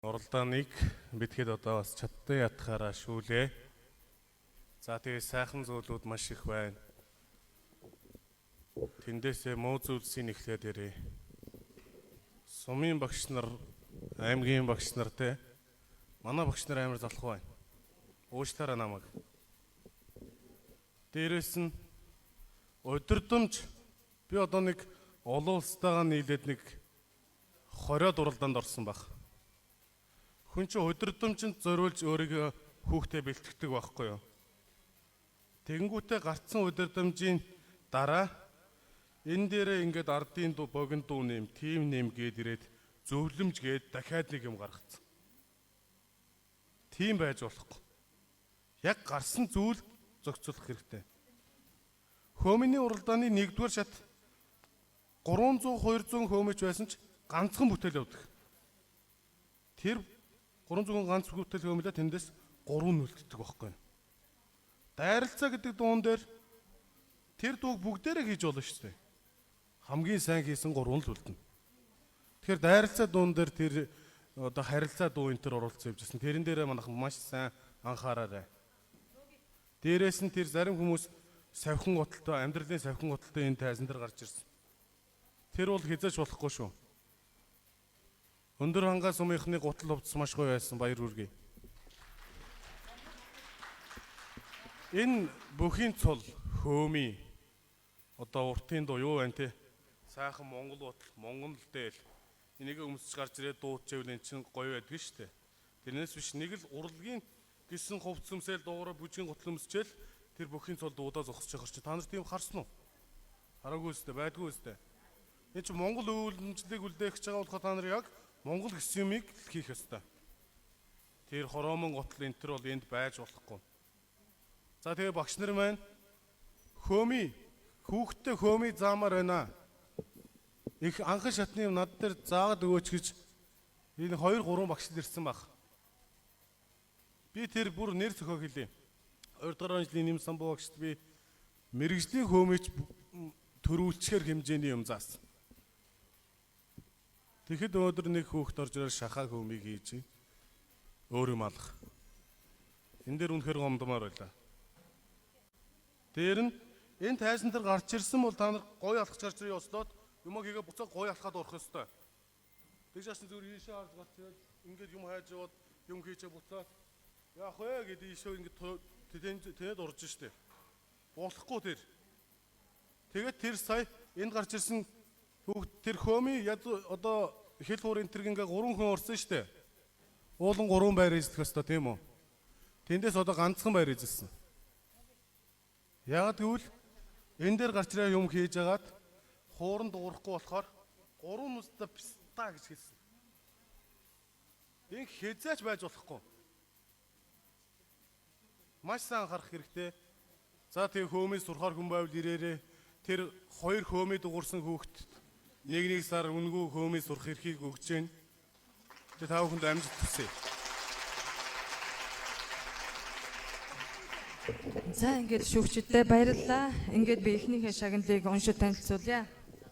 Уралдааныг битгэд одоо бас чадтай ятгаараа шүүлээ. За тэгээ сайхан зүйлүүд маш их байна. Тэндээсээ муу зүйлсийг эхлээд ярив. Сумын багш нар, аймгийн багш нар те манай багш нар амар залхуу байна. Уучлаарай намайг. Дээрээс нь удирдамж би одоо нэг олон улстайгаа нийлээд нэг 20-од уралдаанд орсон баг. Хүн чинь удирдамжинд зориулж өөрийгөө хүүхдээ бэлтгэдэг байхгүй юу? Тэгэнгүүтээ гарцсан удирдамжийн дараа энэ дээрээ ингээд ардын богино дуу нэм, тим нэм гээд ирээд зөвлөмж гээд дахиад нэг юм гаргацсан. Тийм байж болохгүй. Яг гарсан зүйл зохицуулах хэрэгтэй. Хөөмийн уралдааны 1-р шат 300-200 хөөмич байсан ч ганцхан бүтээл явдаг. Тэр 300 ганц бүтээл хөөмлөө тэндээс 3 нүлддэг байхгүй. Дайралцаа гэдэг дуун дээр тэр дууг бүгдээрээ хийж болно шүү дээ. Хамгийн сайн хийсэн 3 л үлдэнэ. Тэгэхээр дайралцаа дуун дээр тэр одоо харилцаа дуу энэ төр оролцсон явжсэн. Тэрэн дээрээ манайхан маш сайн анхаараарай. Дээрээс нь тэр зарим хүмүүс савхин готалтой, амьдралын савхин готалтой энэ тайзан дээр гарч ирсэн. Тэр бол хязгаарч болохгүй шүү. Өндөр хангаас сумынхны гутал хувцас маш гоё байсан, баяр хүргэе. Энэ бүхийн цул хөөми одоо уртын дуу юу байна те? Сайхан Монгол гутал, Монгол дээл. Энийг өмсөж гарч ирээд дуудчихвэл эн чинь гоё байдаг шүү дээ. Тэрнээс биш нэг л урлагийн гисэн хувцас өмсөөл дуугараа бүжгийн гутал өмсчээл тэр бүхийн цул дуудаа зогсож явах чи та нар тийм харсан уу? Хараагүй үстэй, байдгүй үстэй. Энэ чинь Монгол өвлөмжлөлийг үлдээх гэж байгаа болохоор та нар яг Монгол гэсэн юмыг хийх ёстой. Тэр хороомон гутал энэ төр бол энд байж болохгүй. За тэгээ багш нар маань хөөми хүүхдтэй хөөми заамаар байна. Их анхан шатны юм над дээр заагаад өгөөч гэж энэ 2-3 багш ирсэн баг. Би тэр бүр нэр зөхөө хэлье. 2-р жилийн нэм самбуу багшд би мэрэгжлийн хөөмич төрүүлчихэр хэмжээний юм заасан. Тэгэхэд өнөөдөр нэг хүүхд орж ирээд шахаа хөөмийг хийж өөр юм алах. Энэ дээр үнэхээр гомдмоор байлаа. Дээр нь энэ тайзан дээр гарч ирсэн бол та нар гоё алхаж гарч ирээ ослоод юмаа хийгээ буцаа гоё алхаад орох ёстой. Тэгж яасан зүгээр ийшээ харж гарч ирээд ингээд юм хайж яваад юм хийчээ буцаад яах вэ гэдэг ийшээ ингээд тэнэд орж штэ. Болохгүй тэр. Тэгээд тэр сая энд гарч ирсэн хүүхд тэр хөөми одоо хэл хуурын тэр ингээ 3 хүн орсон штэ. Уулан 3 байр эзлэх ёстой тийм үү? Тэндээс одоо ганцхан байр эзэлсэн. Яагаад гэвэл энэ дээр гарч ирээ юм хийж агаад хууран дуурахгүй болохоор 3 нүстэ писта гэж хэлсэн. Энэ хязгаарч байж болохгүй. Маш сайн анхаарах хэрэгтэй. За тэгээ хөөмийн сурахаар хүн байвал ирээрээ тэр 2 хөөмийн дуурсан хүүхд нэг сар үнгүй хөөмийн сурах эрхийг өгч जैन. Тэгээ та бүхэнд амжилт хүсье. За ингээд шүүгчдээ баярлалаа. Ингээд би эхнийхээ шагналыг уншиж танилцуулъя.